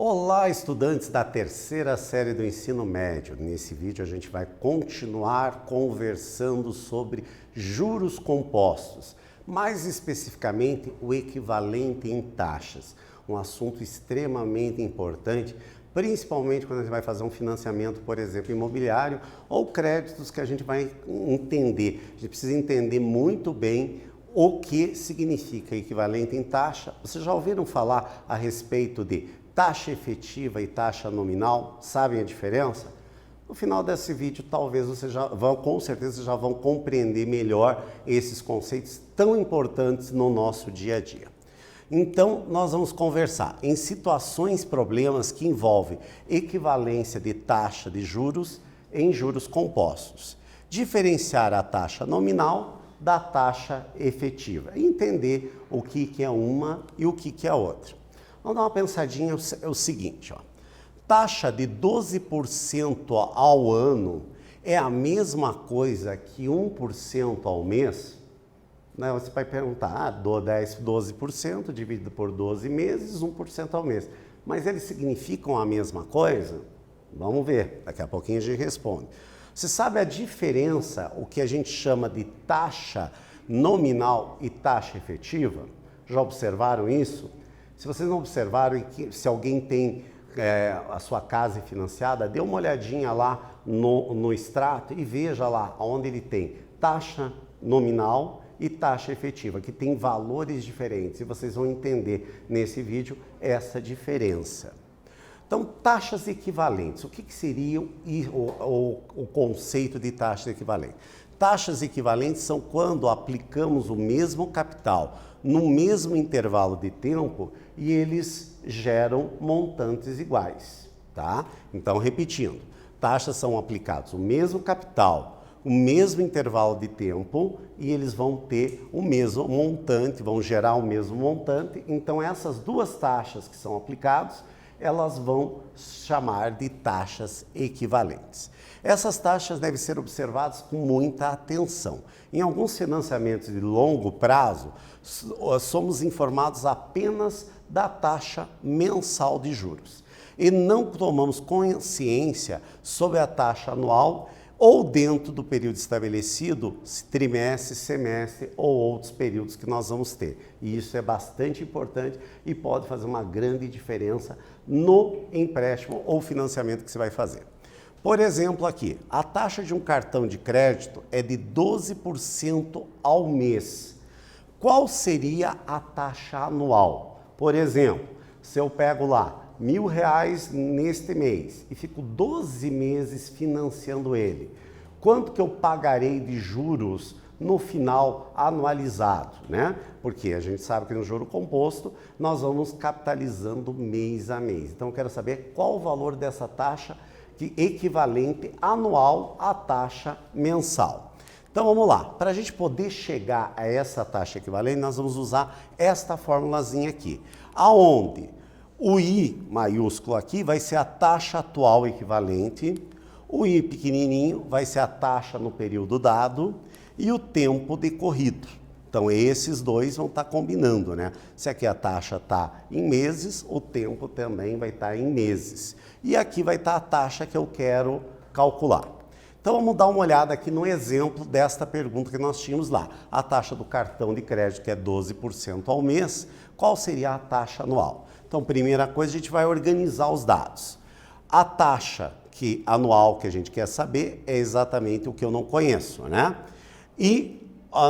Olá, estudantes da terceira série do ensino médio. Nesse vídeo a gente vai continuar conversando sobre juros compostos, mais especificamente o equivalente em taxas, um assunto extremamente importante, principalmente quando a gente vai fazer um financiamento, por exemplo, imobiliário ou créditos que a gente vai entender. A gente precisa entender muito bem o que significa equivalente em taxa. Vocês já ouviram falar a respeito de taxa efetiva e taxa nominal? Sabem a diferença? No final desse vídeo, talvez vocês com certeza já vão compreender melhor esses conceitos tão importantes no nosso dia a dia. Então, nós vamos conversar em situações, problemas que envolvem equivalência de taxa de juros em juros compostos. Diferenciar a taxa nominal da taxa efetiva e entender o que é uma e o que é a outra. Vamos dar uma pensadinha, é o seguinte, ó. Taxa de 12% ao ano é a mesma coisa que 1% ao mês? Né? Você vai perguntar, 12% dividido por 12 meses, 1% ao mês. Mas eles significam a mesma coisa? Vamos ver, daqui a pouquinho a gente responde. Você sabe a diferença, o que a gente chama de taxa nominal e taxa efetiva? Já observaram isso? Se vocês não observaram, se alguém tem a sua casa financiada, dê uma olhadinha lá no extrato e veja lá onde ele tem taxa nominal e taxa efetiva, que tem valores diferentes. E vocês vão entender nesse vídeo essa diferença. Então, taxas equivalentes. O que seria o conceito de taxa equivalente? Taxas equivalentes são quando aplicamos o mesmo capital no mesmo intervalo de tempo e eles geram montantes iguais, tá? Então, repetindo, taxas são aplicados o mesmo capital, o mesmo intervalo de tempo e eles vão ter o mesmo montante, vão gerar o mesmo montante. Então, essas duas taxas que são aplicadas, elas vão chamar de taxas equivalentes. Essas taxas devem ser observadas com muita atenção. Em alguns financiamentos de longo prazo, somos informados apenas da taxa mensal de juros e não tomamos consciência sobre a taxa anual ou dentro do período estabelecido, trimestre, semestre ou outros períodos que nós vamos ter. E isso é bastante importante e pode fazer uma grande diferença no empréstimo ou financiamento que você vai fazer. Por exemplo, aqui, a taxa de um cartão de crédito é de 12% ao mês. Qual seria a taxa anual? Por exemplo, se eu pego lá R$1.000 neste mês e fico 12 meses financiando ele, quanto que eu pagarei de juros no final anualizado, né? Porque a gente sabe que no juro composto nós vamos capitalizando mês a mês. Então eu quero saber qual o valor dessa taxa equivalente anual à taxa mensal. Então vamos lá, para a gente poder chegar a essa taxa equivalente, nós vamos usar esta formulazinha aqui, aonde o I maiúsculo aqui vai ser a taxa atual equivalente, o I pequenininho vai ser a taxa no período dado e o tempo decorrido. Então esses dois vão estar combinando, né? Se aqui a taxa está em meses, o tempo também vai estar em meses. E aqui vai estar a taxa que eu quero calcular. Então vamos dar uma olhada aqui no exemplo desta pergunta que nós tínhamos lá. A taxa do cartão de crédito que é 12% ao mês, qual seria a taxa anual? Então, primeira coisa, a gente vai organizar os dados. A taxa anual que a gente quer saber é exatamente o que eu não conheço, né? E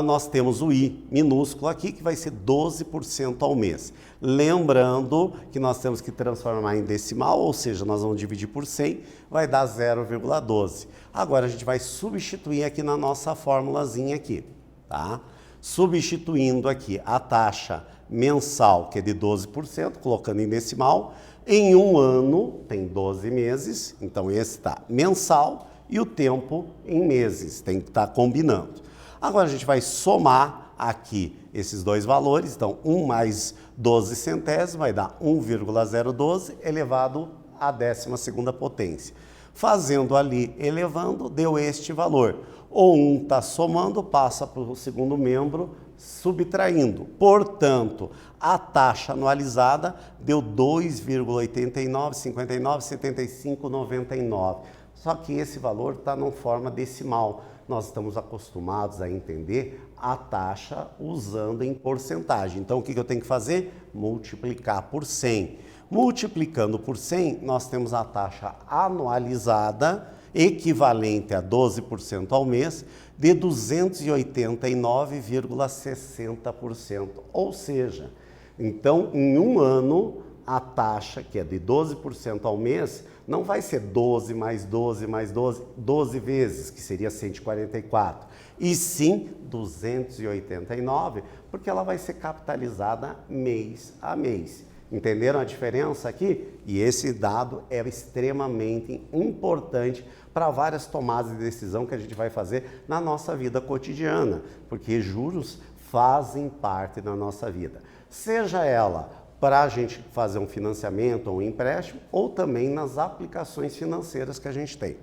nós temos o I minúsculo aqui, que vai ser 12% ao mês. Lembrando que nós temos que transformar em decimal, ou seja, nós vamos dividir por 100, vai dar 0,12. Agora a gente vai substituir aqui na nossa formulazinha aqui, tá? Substituindo aqui a taxa mensal, que é de 12%, colocando em decimal, em um ano, tem 12 meses, então esse está mensal, e o tempo em meses, tem que estar combinando. Agora a gente vai somar aqui esses dois valores, então 1 mais 12 centésimos vai dar 1,012 elevado à 12ª potência. Fazendo ali, elevando, deu este valor. O 1 está somando, passa para o segundo membro, subtraindo. Portanto, a taxa anualizada deu 2,89, 59, 75, 99. Só que esse valor está em forma decimal. Nós estamos acostumados a entender a taxa usando em porcentagem. Então, o que eu tenho que fazer? Multiplicar por 100. Multiplicando por 100, nós temos a taxa anualizada, equivalente a 12% ao mês, de 289,60%. Ou seja, então, em um ano, a taxa, que é de 12% ao mês, não vai ser 12 mais 12 mais 12, 12 vezes, que seria 144, e sim 289, porque ela vai ser capitalizada mês a mês. Entenderam a diferença aqui? E esse dado é extremamente importante para várias tomadas de decisão que a gente vai fazer na nossa vida cotidiana, porque juros fazem parte da nossa vida. Seja ela para a gente fazer um financiamento ou um empréstimo, ou também nas aplicações financeiras que a gente tem.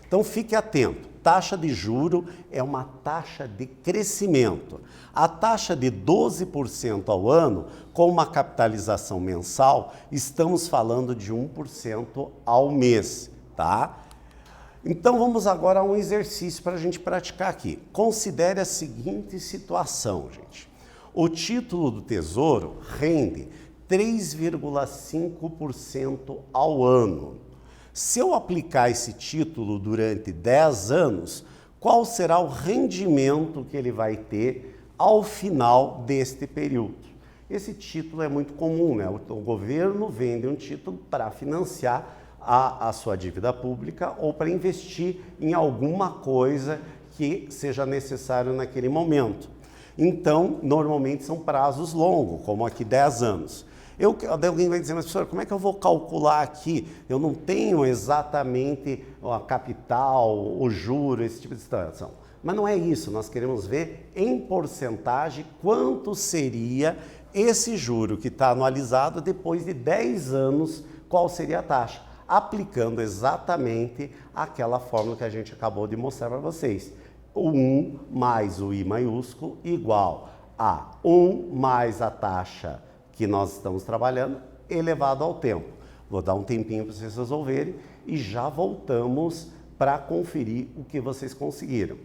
Então fique atento, taxa de juro é uma taxa de crescimento. A taxa de 12% ao ano, com uma capitalização mensal, estamos falando de 1% ao mês, tá? Então vamos agora a um exercício para a gente praticar aqui. Considere a seguinte situação, gente. O título do Tesouro rende 3,5% ao ano. Se eu aplicar esse título durante 10 anos, qual será o rendimento que ele vai ter ao final deste período? Esse título é muito comum, né? O governo vende um título para financiar a sua dívida pública ou para investir em alguma coisa que seja necessário naquele momento. Então, normalmente são prazos longos, como aqui 10 anos. Alguém vai dizer, mas professor, como é que eu vou calcular aqui? Eu não tenho exatamente a capital, o juro, esse tipo de situação. Mas não é isso, nós queremos ver em porcentagem quanto seria esse juro que está anualizado depois de 10 anos, qual seria a taxa? Aplicando exatamente aquela fórmula que a gente acabou de mostrar para vocês. O 1 mais o I maiúsculo igual a 1 mais a taxa que nós estamos trabalhando, elevado ao tempo. Vou dar um tempinho para vocês resolverem e já voltamos para conferir o que vocês conseguiram.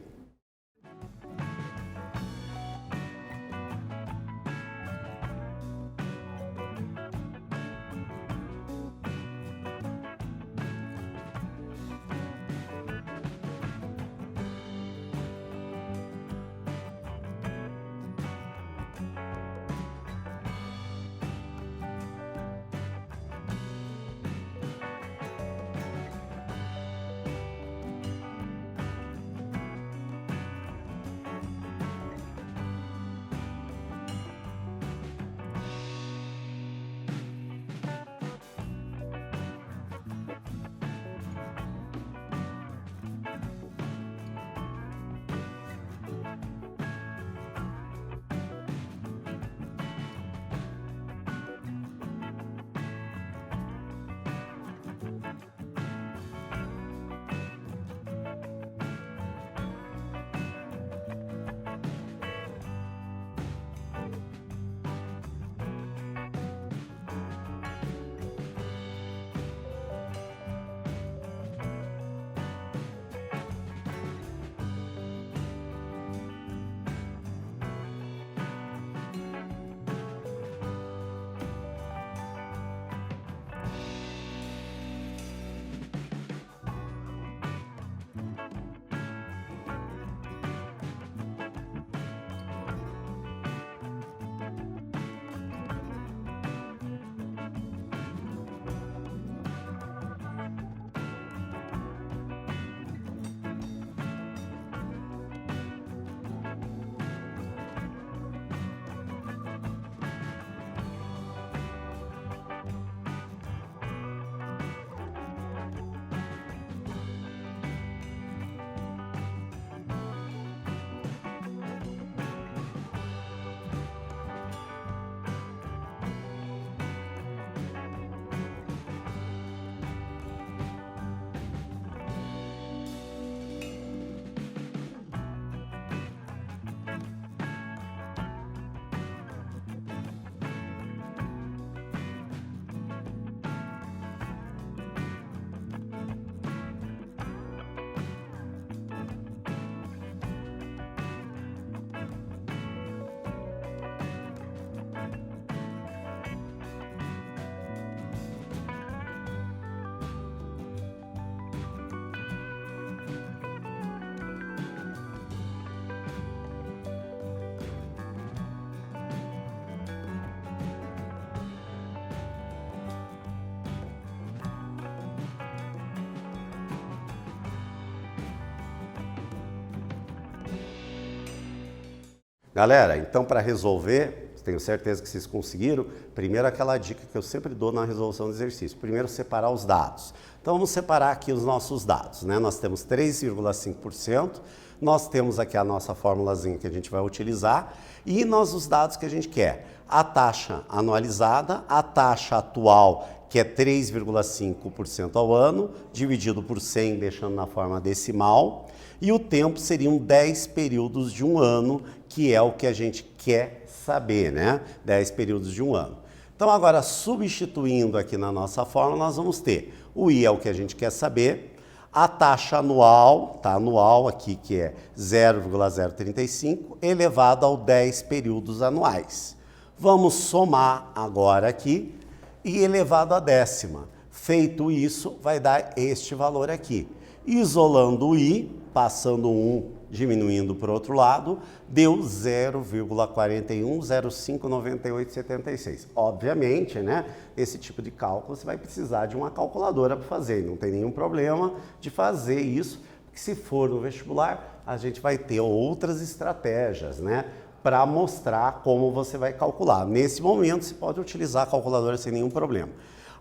Galera, então para resolver, tenho certeza que vocês conseguiram, primeiro aquela dica que eu sempre dou na resolução do exercício, primeiro separar os dados. Então vamos separar aqui os nossos dados, né? Nós temos 3,5%, nós temos aqui a nossa formulazinha que a gente vai utilizar e nós os dados que a gente quer. A taxa anualizada, a taxa atual, que é 3,5% ao ano, dividido por 100, deixando na forma decimal, e o tempo seriam 10 períodos de um ano, que é o que a gente quer saber, né? 10 períodos de um ano. Então agora, substituindo aqui na nossa fórmula, nós vamos ter o I é o que a gente quer saber, a taxa anual, tá? Anual aqui que é 0,035, elevado ao 10 períodos anuais. Vamos somar agora aqui e elevado à décima. Feito isso, vai dar este valor aqui. Isolando o I, passando um, diminuindo para o outro lado, deu 0,41059876. Obviamente, né, esse tipo de cálculo você vai precisar de uma calculadora para fazer, não tem nenhum problema de fazer isso, porque se for no vestibular, a gente vai ter outras estratégias, né, para mostrar como você vai calcular. Nesse momento, você pode utilizar a calculadora sem nenhum problema.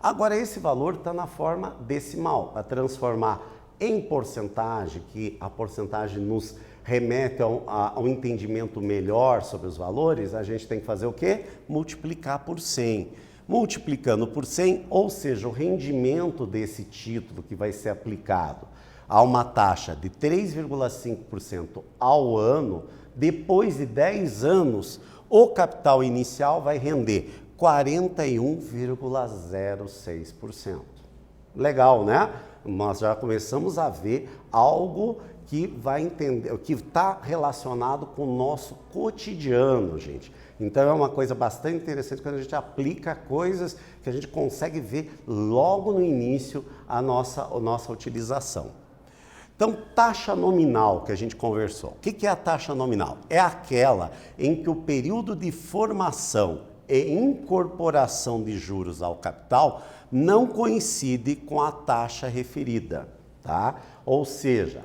Agora, esse valor está na forma decimal, para transformar em porcentagem, que a porcentagem nos remete a um entendimento melhor sobre os valores, a gente tem que fazer o quê? Multiplicar por 100. Multiplicando por 100, ou seja, o rendimento desse título que vai ser aplicado a uma taxa de 3,5% ao ano, depois de 10 anos, o capital inicial vai render 41,06%. Legal, né? Nós já começamos a ver algo que vai entender, que está relacionado com o nosso cotidiano, gente. Então é uma coisa bastante interessante quando a gente aplica coisas que a gente consegue ver logo no início a nossa utilização. Então, taxa nominal que a gente conversou. O que é a taxa nominal? É aquela em que o período de formação e incorporação de juros ao capital não coincide com a taxa referida, tá? Ou seja,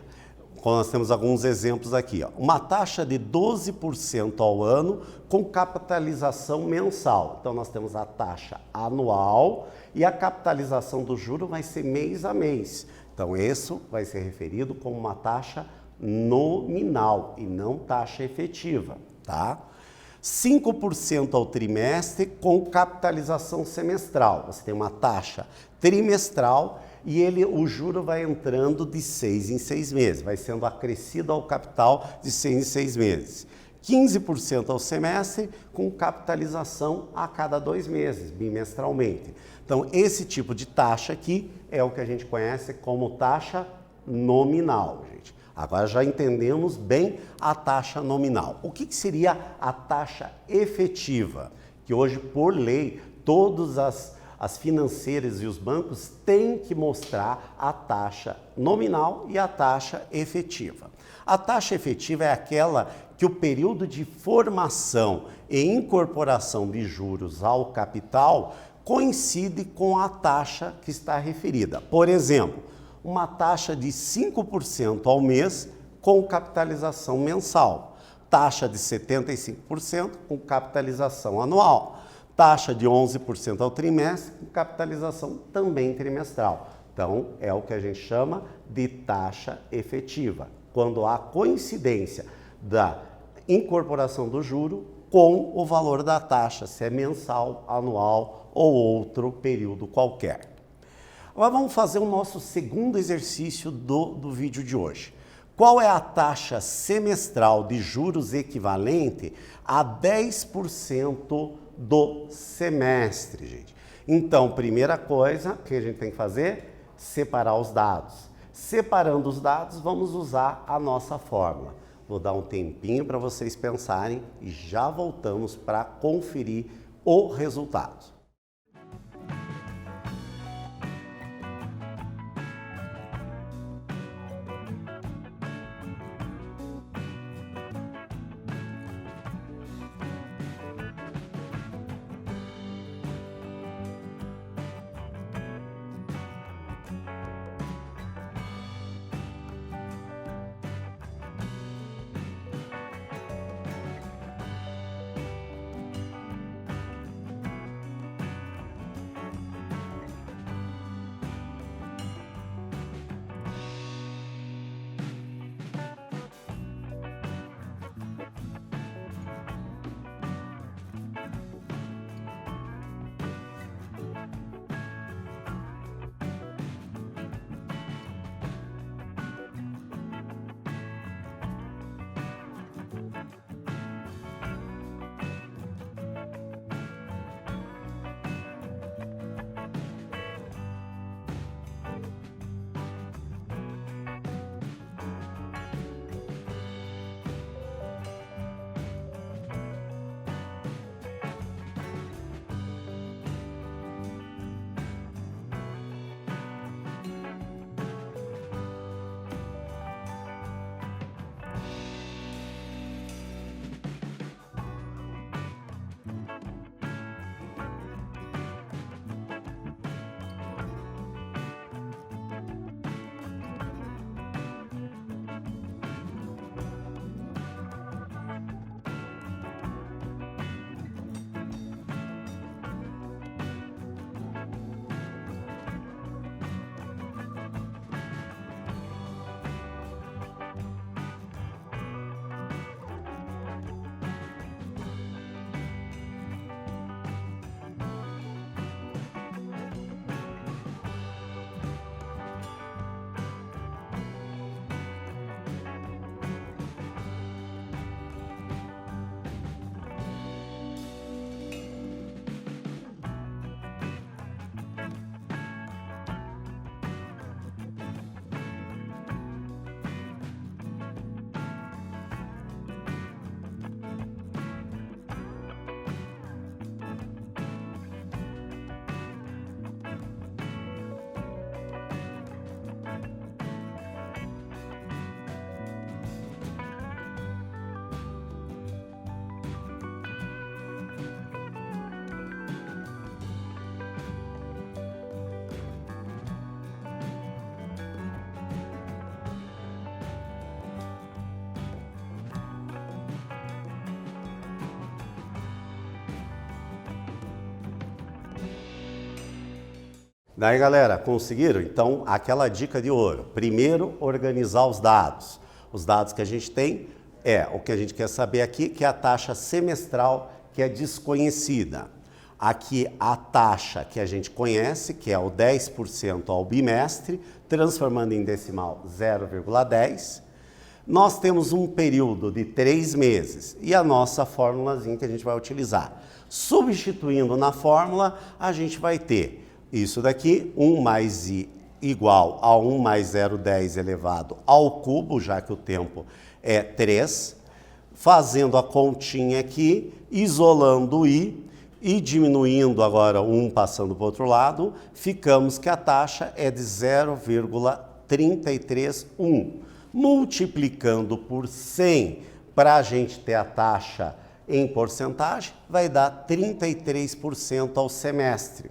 nós temos alguns exemplos aqui, ó. Uma taxa de 12% ao ano com capitalização mensal. Então, nós temos a taxa anual e a capitalização do juro vai ser mês a mês. Então, isso vai ser referido como uma taxa nominal e não taxa efetiva, tá? 5% ao trimestre com capitalização semestral. Você tem uma taxa trimestral e o juro vai entrando de 6 em 6 meses, vai sendo acrescido ao capital de 6 em 6 meses. 15% ao semestre com capitalização a cada 2 meses, bimestralmente. Então, esse tipo de taxa aqui é o que a gente conhece como taxa nominal, gente. Agora já entendemos bem a taxa nominal. O que seria a taxa efetiva? Que hoje, por lei, todas as financeiras e os bancos têm que mostrar a taxa nominal e a taxa efetiva. A taxa efetiva é aquela que o período de formação e incorporação de juros ao capital coincide com a taxa que está referida. Por exemplo, uma taxa de 5% ao mês com capitalização mensal, taxa de 75% com capitalização anual, taxa de 11% ao trimestre com capitalização também trimestral. Então, é o que a gente chama de taxa efetiva, quando há coincidência da incorporação do juro com o valor da taxa, se é mensal, anual ou outro período qualquer. Agora vamos fazer o nosso segundo exercício do vídeo de hoje. Qual é a taxa semestral de juros equivalente a 10% do semestre, gente? Então, primeira coisa que a gente tem que fazer, separar os dados. Separando os dados, vamos usar a nossa fórmula. Vou dar um tempinho para vocês pensarem e já voltamos para conferir o resultado. Daí, galera, conseguiram? Então, aquela dica de ouro. Primeiro, organizar os dados. Os dados que a gente tem o que a gente quer saber aqui, que é a taxa semestral, que é desconhecida. Aqui, a taxa que a gente conhece, que é o 10% ao bimestre, transformando em decimal 0,10. Nós temos um período de 3 meses e a nossa fórmulazinha que a gente vai utilizar. Substituindo na fórmula, a gente vai ter isso daqui, 1 mais i igual a 1 mais 0,10 elevado ao cubo, já que o tempo é 3. Fazendo a continha aqui, isolando o i e diminuindo agora 1 passando para o outro lado, ficamos que a taxa é de 0,331. Multiplicando por 100 para a gente ter a taxa em porcentagem, vai dar 33% ao semestre.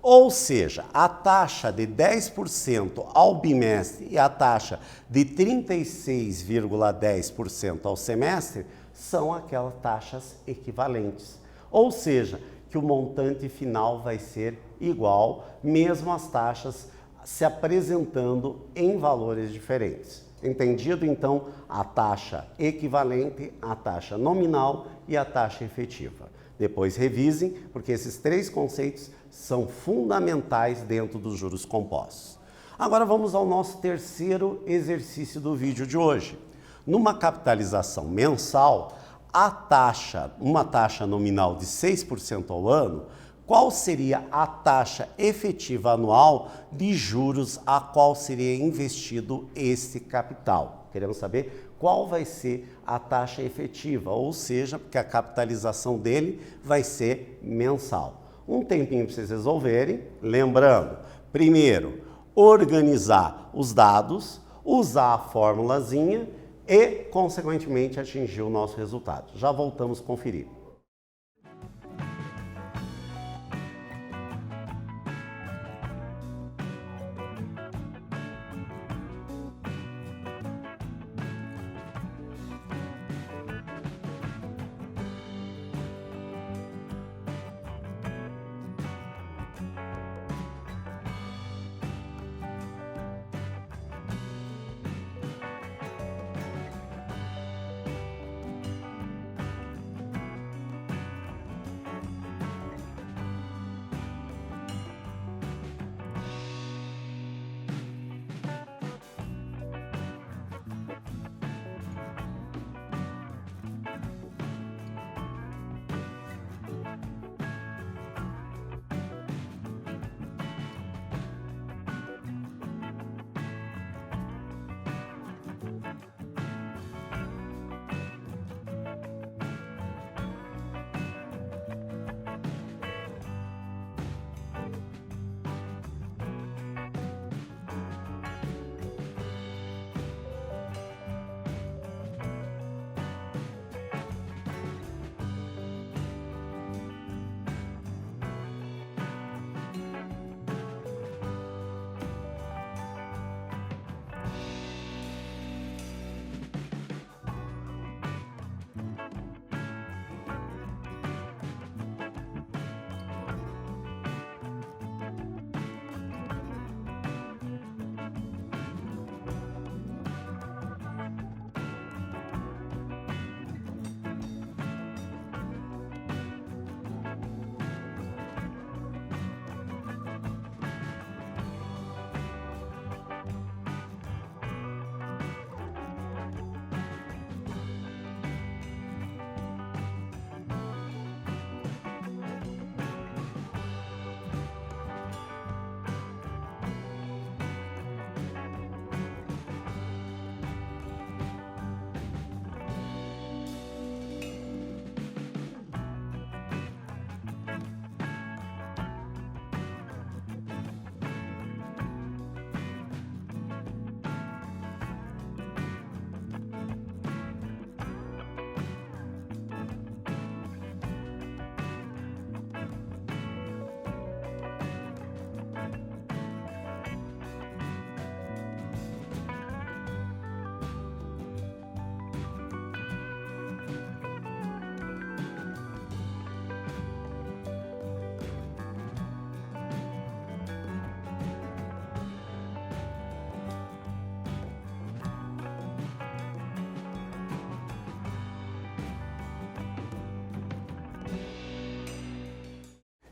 Ou seja, a taxa de 10% ao bimestre e a taxa de 36,10% ao semestre são aquelas taxas equivalentes. Ou seja, que o montante final vai ser igual, mesmo as taxas se apresentando em valores diferentes. Entendido, então, a taxa equivalente, a taxa nominal e a taxa efetiva. Depois revisem, porque esses 3 conceitos são fundamentais dentro dos juros compostos. Agora vamos ao nosso terceiro exercício do vídeo de hoje. Numa capitalização mensal, uma taxa nominal de 6% ao ano, qual seria a taxa efetiva anual de juros a qual seria investido esse capital? Queremos saber qual vai ser a taxa efetiva, ou seja, porque a capitalização dele vai ser mensal. Um tempinho para vocês resolverem, lembrando, primeiro, organizar os dados, usar a formulazinha e, consequentemente, atingir o nosso resultado. Já voltamos a conferir.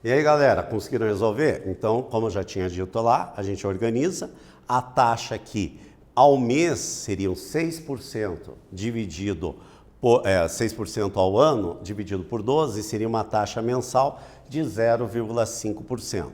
E aí, galera, conseguiram resolver? Então, como eu já tinha dito lá, a gente organiza. A taxa aqui ao mês seriam 6% dividido por 6% ao ano dividido por 12 seria uma taxa mensal de 0,5%.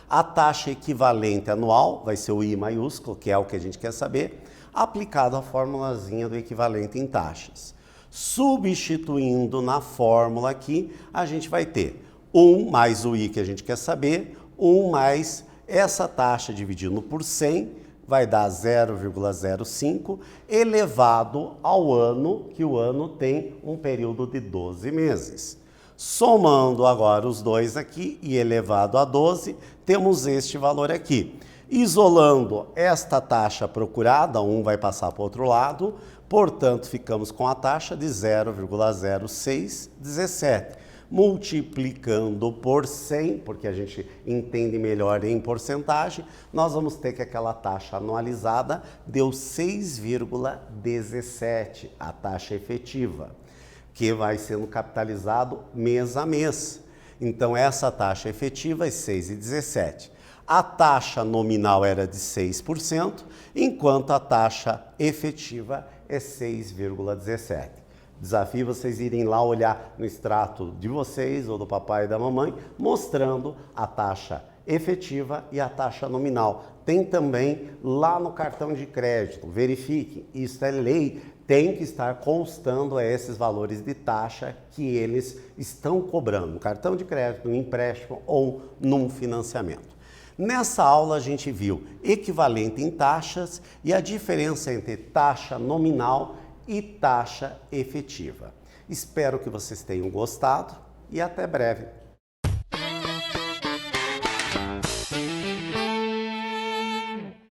A taxa equivalente anual vai ser o I maiúsculo, que é o que a gente quer saber, aplicado à formulazinha do equivalente em taxas. Substituindo na fórmula aqui, a gente vai ter 1 mais o I que a gente quer saber, 1 mais essa taxa dividindo por 100, vai dar 0,05, elevado ao ano, que o ano tem um período de 12 meses. Somando agora os dois aqui e elevado a 12, temos este valor aqui. Isolando esta taxa procurada, um vai passar para o outro lado, portanto, ficamos com a taxa de 0,0617. Multiplicando por 100, porque a gente entende melhor em porcentagem, nós vamos ter que aquela taxa anualizada deu 6,17, a taxa efetiva, que vai sendo capitalizado mês a mês. Então, essa taxa efetiva é 6,17. A taxa nominal era de 6%, enquanto a taxa efetiva é 6,17. Desafio vocês irem lá olhar no extrato de vocês ou do papai e da mamãe, mostrando a taxa efetiva e a taxa nominal. Tem também lá no cartão de crédito, verifique, isso é lei, tem que estar constando esses valores de taxa que eles estão cobrando no cartão de crédito, no empréstimo ou num financiamento. Nessa aula a gente viu equivalente em taxas e a diferença entre taxa nominal e taxa efetiva. Espero que vocês tenham gostado e até breve.